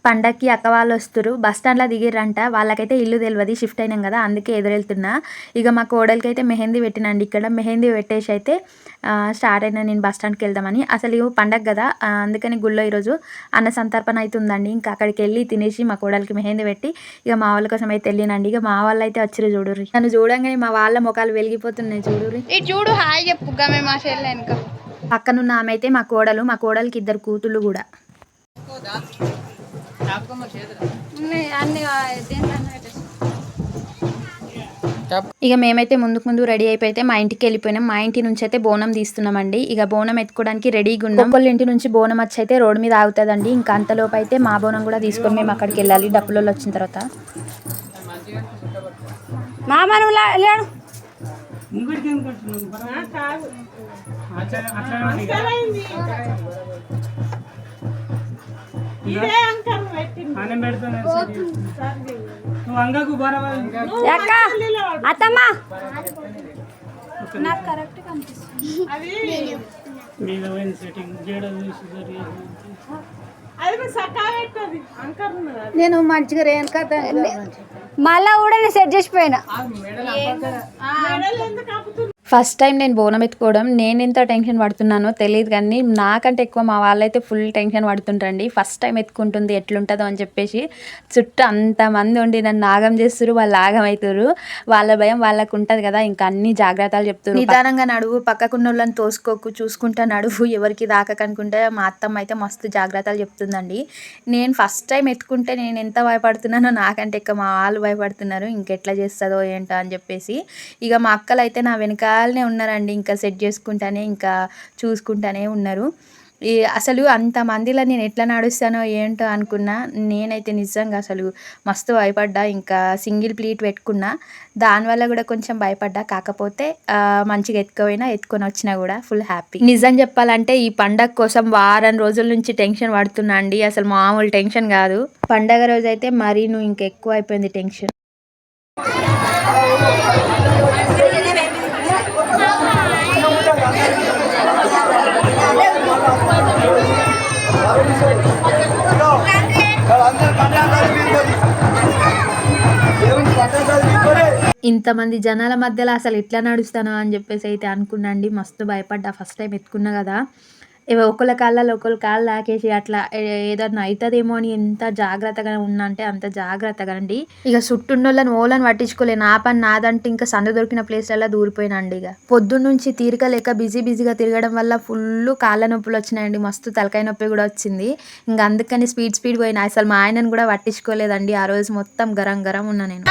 పండక్కి అక్క వాళ్ళు వస్తురు. బస్ స్టాండ్‌లో దిగిర్రంట. వాళ్ళకైతే ఇల్లు తెలవది. షిఫ్ట్ అయినాం కదా! అందుకే ఎదురెళ్తున్నా. ఇక మా కోడలికైతే మెహందీ పెట్టినండి ఇక్కడ. మెహందీ పెట్టేసి అయితే స్టార్ట్ అయినా నేను బస్ స్టాండ్‌కి వెళ్దామని. అసలు పండగ కదా! అందుకని గుళ్ళో ఈరోజు అన్న సంతర్పణ అయితుందండి. ఇంకా అక్కడికి వెళ్ళి తినేసి మా కోడలికి మెహందీ పెట్టి ఇక మా వాళ్ళ కోసం అయితే వెళ్ళినండి. ఇక మా వాళ్ళైతే వచ్చిర్రు చూడుర్రి. నన్ను చూడంగానే మా వాళ్ళ మొఖాలు వెలిగిపోతున్నాయి చూడుర్రి. ఇది చూడు హాయ్ చెప్పు గమే మా చెల్లె వెనక. పక్కనున్న ఆమె అయితే మా కోడలు. మా కోడలికి 2 కూతుళ్ళు కూడా. అన్ని ఇక మేమైతే ముందు రెడీ అయిపోతే మా ఇంటికి వెళ్ళిపోయినాం. మా ఇంటి నుంచి అయితే బోనం తీస్తున్నామండి. ఇక బోనం ఎత్తుకోవడానికి రెడీగా ఉన్నాం. ఒక్కొక్క ఇంటి నుంచి బోనం వచ్చి అయితే రోడ్డు మీద ఆగుతుందండి. ఇంకా అంతలోపు అయితే మా బోనం కూడా తీసుకొని మేము అక్కడికి వెళ్ళాలి డప్పులలో వచ్చిన తర్వాత. నేను మంచిగా రేణుకా మళ్ళా కూడా నేను సెట్ చేసిపోయినా. ఫస్ట్ టైం నేను బోనం ఎత్తుకోవడం. నేను ఎంత టెన్షన్ పడుతున్నానో తెలియదు కానీ నాకంటే ఎక్కువ మా వాళ్ళైతే ఫుల్ టెన్షన్ పడుతుంటారండి. ఫస్ట్ టైం ఎత్తుకుంటుంది ఎట్లుంటుందో అని చెప్పేసి చుట్టూ అంతమంది ఉండి నన్ను నాగం చేస్తారు. వాళ్ళు ఆగం అవుతారు. వాళ్ళ భయం వాళ్ళకు ఉంటుంది కదా, ఇంకా అన్ని జాగ్రత్తలు చెప్తారు. నిదానంగా నడువు, పక్కకున్న వాళ్ళని తోసుకోకు, చూసుకుంటా నడువు, ఎవరికి దాకనుకుంటే మా అత్తమ్మ అయితే మస్తు జాగ్రత్తలు చెప్తుందండి. నేను ఫస్ట్ టైం ఎత్తుకుంటే నేను ఎంత భయపడుతున్నానో నాకంటే ఎక్కువ మా వాళ్ళు భయపడుతున్నారు. ఇంకెట్లా చేస్తుందో ఏంటో అని చెప్పేసి. ఇక మా అక్కలు అయితే నా వెనకాలనే ఉన్నారండి. ఇంకా సెట్ చేసుకుంటానే ఇంకా చూసుకుంటానే ఉన్నారు. అసలు అంతమందిలో నేను ఎట్లా నడుస్తానో ఏంటో అనుకున్నా. నేనైతే నిజంగా అసలు మస్తు భయపడ్డా. ఇంకా సింగిల్ ప్లీట్ పెట్టుకున్నా. దానివల్ల కూడా కొంచెం భయపడ్డా. కాకపోతే మంచిగా ఎత్తుకొని వచ్చినా కూడా ఫుల్ హ్యాపీ. నిజం చెప్పాలంటే ఈ పండగ కోసం వారం రోజుల నుంచి టెన్షన్ పడుతున్నా అండి. అసలు మామూలు టెన్షన్ కాదు. పండగ రోజు అయితే మరీ ఇంకెక్కువ అయిపోయింది టెన్షన్. ఇంతమంది జనాల మధ్యలో అసలు ఎట్లా నడుస్తానో అని చెప్పేసి అయితే అనుకున్నాండి. మస్తు భయపడ్డా ఫస్ట్ టైం ఎత్తుకున్నా కదా. ఒకళ్ళ కాళ్ళలో ఒకళ్ళ కాళ్ళు లాకేసి అట్లా ఏదన్నా అవుతుందేమో అని ఎంత జాగ్రత్తగా ఉన్నా అంటే అంత జాగ్రత్తగా అండి. ఇక చుట్టూన్నోళ్ళని ఓళ్ళని పట్టించుకోలే. నా పని నాదంటే ఇంకా సందు దొరికిన ప్లేస్లలో దూరిపోయినండి. ఇక పొద్దున్న నుంచి తీరిక లేక బిజీగా తిరగడం వల్ల ఫుల్ కాళ్ళ నొప్పులు వచ్చినాయండి. మస్తు తలకాయ నొప్పి కూడా వచ్చింది. ఇంకా అందుకని స్పీడ్ పోయినా. అసలు మా ఆయనను కూడా పట్టించుకోలేదండి. ఆ రోజు మొత్తం గరం ఉన్నా నేను.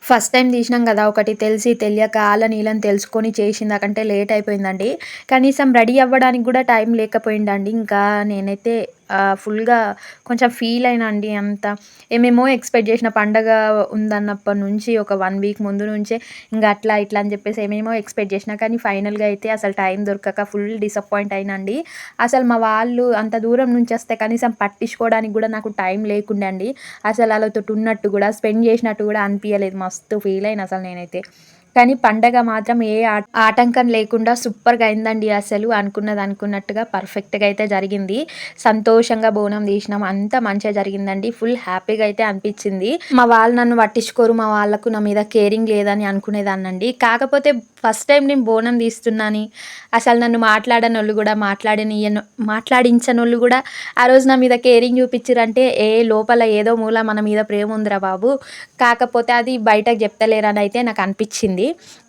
ఫస్ట్ టైం తీసినాం కదా, ఒకటి తెలిసి తెలియక నీళ్ళని తెలుసుకొని చేసిందాకంటే లేట్ అయిపోయిందండి. కనీసం రెడీ అవ్వడానికి కూడా టైం లేకపోయిందండి. ఇంకా నేనైతే ఫుల్గా కొంచెం ఫీల్ అయినా అండి. అంతా ఏమేమో ఎక్స్పెక్ట్ చేసిన పండగ ఉందన్నప్పటి నుంచి ఒక 1 వీక్ ముందు నుంచే ఇంకా అట్లా ఇట్లా అని చెప్పేసి ఏమేమో ఎక్స్పెక్ట్ చేసిన. కానీ ఫైనల్గా అయితే అసలు టైం దొరకక ఫుల్ డిసప్పాయింట్ అయినండి. అసలు మా వాళ్ళు అంత దూరం నుంచి వస్తే కనీసం పట్టించుకోవడానికి కూడా నాకు టైం లేకుండే అండి. అసలు వాళ్ళతో ఉన్నట్టు కూడా స్పెండ్ చేసినట్టు కూడా అనిపించలేదు. మస్తు ఫీల్ అయిన అసలు నేనైతే. కానీ పండగ మాత్రం ఏ ఆటంకం లేకుండా సూపర్గా అయిందండి. అసలు అనుకున్నట్టుగా పర్ఫెక్ట్గా అయితే జరిగింది. సంతోషంగా బోనం తీసినాం. అంతా మంచిగా జరిగిందండి. ఫుల్ హ్యాపీగా అయితే అనిపించింది. మా వాళ్ళు నన్ను పట్టించుకోరు, మా వాళ్ళకు నా మీద కేరింగ్ లేదని అనుకునేదాన్నండి. కాకపోతే ఫస్ట్ టైం నేను బోనం తీస్తున్నాని అసలు నన్ను మాట్లాడనోళ్ళు కూడా మాట్లాడించనోళ్ళు కూడా ఆ రోజు నా మీద కేరింగ్ చూపించారంటే లోపల ఏదో మూల మన మీద ప్రేమ ఉందిరా బాబు, కాకపోతే అది బయటకు చెప్తలేరని అయితే నాకు అనిపించింది.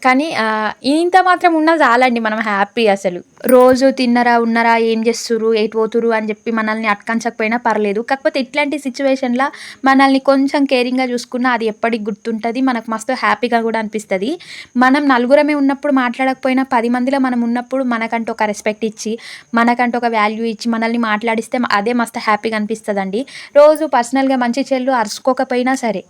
కానీ ఇంత మాత్రం ఉన్నా చాలండి, మనం హ్యాపీ. అసలు రోజు తిన్నరా ఉన్నరా ఏం చేస్తురు ఎటు పోతురు అని చెప్పి మనల్ని అటకంచకపోయినా పర్లేదు. కాకపోతే ఇట్లాంటి సిచ్యువేషన్లో మనల్ని కొంచెం కేరింగ్గా చూసుకున్నా అది ఎప్పటికి గుర్తుంటుంది. మనకు మస్తు హ్యాపీగా కూడా అనిపిస్తుంది. మనం నలుగురమే ఉన్నప్పుడు మాట్లాడకపోయినా 10 మందిలో మనం ఉన్నప్పుడు మనకంటూ ఒక రెస్పెక్ట్ ఇచ్చి మనకంటూ ఒక వాల్యూ ఇచ్చి మనల్ని మాట్లాడిస్తే అదే మస్తు హ్యాపీగా అనిపిస్తుందండి. రోజు పర్సనల్గా మంచి చెల్లు అరుచుకోకపోయినా సరే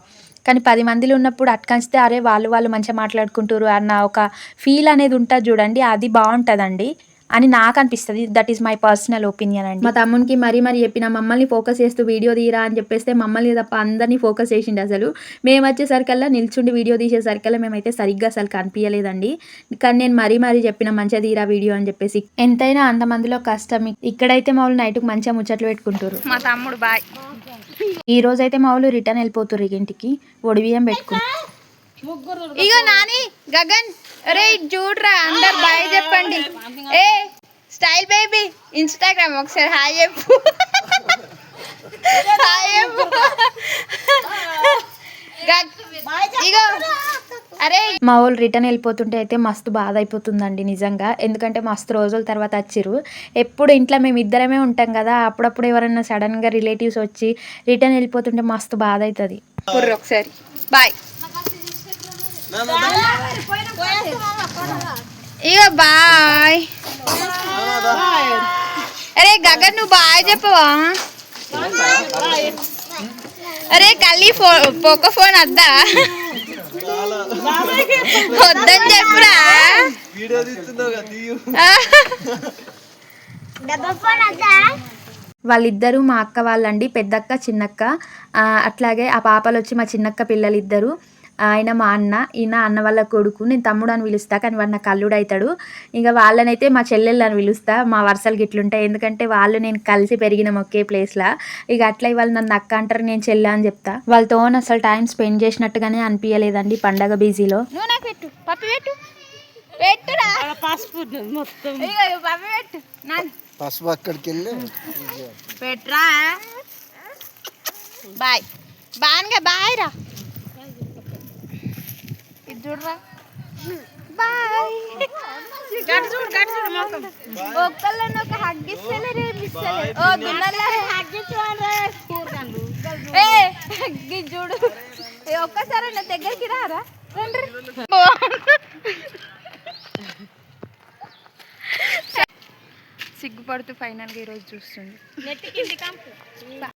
కానీ 10 మందిలో ఉన్నప్పుడు అట్కంచితే అరే వాళ్ళు మంచిగా మాట్లాడుకుంటారు అన్న ఒక ఫీల్ అనేది ఉంటుంది చూడండి, అది బాగుంటుందండి అని నాకు అనిపిస్తుంది. That is my personal opinion అండి. మా తమ్మునికి మరీ చెప్పిన మమ్మల్ని ఫోకస్ చేస్తూ వీడియో తీరా అని చెప్పేస్తే మమ్మల్ని తప్ప అందరినీ ఫోకస్ చేసిండు. అసలు మేము వచ్చేసరికల్లా నిల్చుండి వీడియో తీసేసరికల్లా మేమైతే సరిగ్గా అసలు కనిపించలేదండి. కానీ నేను మరీ చెప్పిన మంచిగా తీరా వీడియో అని చెప్పేసి. ఎంతైనా అంతమందిలో కష్టం. ఇక్కడైతే మా వాళ్ళు నైట్కి మంచిగా ముచ్చట్లు పెట్టుకుంటారు. మా తమ్ముడు బాయ్. ఈ రోజు అయితే మా వాళ్ళు రిటర్న్ వెళ్ళిపోతారు ఇంటికి, ఒడిబియ్యం పెట్టుకుని. ఇగో నాని గగన్ అరే చూడరా అందరు బాయ్ చెప్పండి. ఏ స్టైల్ బేబీ ఇన్స్టాగ్రామ్ ఒకసారి హాయ్ చెప్పు. హాయ్ చెప్పు. ఇగో అరే మా వాళ్ళు రిటర్న్ వెళ్ళిపోతుంటే అయితే మస్తు బాధ అయిపోతుందండి నిజంగా. ఎందుకంటే మస్తు రోజుల తర్వాత వచ్చిర్రు. ఎప్పుడు ఇంట్లో మేము ఇద్దరమే ఉంటాం కదా, అప్పుడప్పుడు ఎవరైనా సడన్గా రిలేటివ్స్ వచ్చి రిటర్న్ వెళ్ళిపోతుంటే మస్తు బాధ అవుతుంది. ఒకసారి బాయ్. ఇగో బాయ్. అరే గగన్ నువ్వు బాయ్ చెప్పవా? అరే కళ్ళీ పొక్క ఫోన్ వద్దా? వద్దని చెప్పురా. వాళ్ళిద్దరూ మా అక్క వాళ్ళండి, పెద్దక్క చిన్నక్క. అట్లాగే ఆ పాపలు వచ్చి మా చిన్నక్క పిల్లలిద్దరు. ఆయన మా అన్న, ఈయన అన్న వాళ్ళ కొడుకు. నేను తమ్ముడు అని పిలుస్తా కానీ వాడు నాకు అల్లుడు అవుతాడు. ఇక వాళ్ళనైతే మా చెల్లెళ్ళు అని పిలుస్తా. మా వరుసలు గిట్లుంటాయి, ఎందుకంటే వాళ్ళు నేను కలిసి పెరిగినాం ఒకే ప్లేస్లో. ఇక అట్లా వాళ్ళు నన్ను అక్క అంటారు, నేను చెల్లె అని చెప్తా. వాళ్ళతో అసలు టైం స్పెండ్ చేసినట్టుగానే అనిపించలేదండి పండగ బిజీలో. నువ్వు నాకు పెట్టు పప్పి పెట్టు పెట్టురా. పసుపు మొత్తం పప్పి పెట్టు పసుపు అక్కడికి వెళ్ళి పెట్రా. బాయ్ బాగా బాయ్ రా. ఇది చూడరా బాయ్. గట్టు చూడు మొత్తం. ఒక్కళ్ళని ఒక హగ్ ఇస్తేనే రేపు ఇస్తలే. ఓ దున్నలే హగ్ ఇచ్చి చూడు. ఒక్కసారి నా దగ్గరికి రారా. సిగ్గుపడుతూ ఫైనల్గా ఈరోజు చూస్తుంది.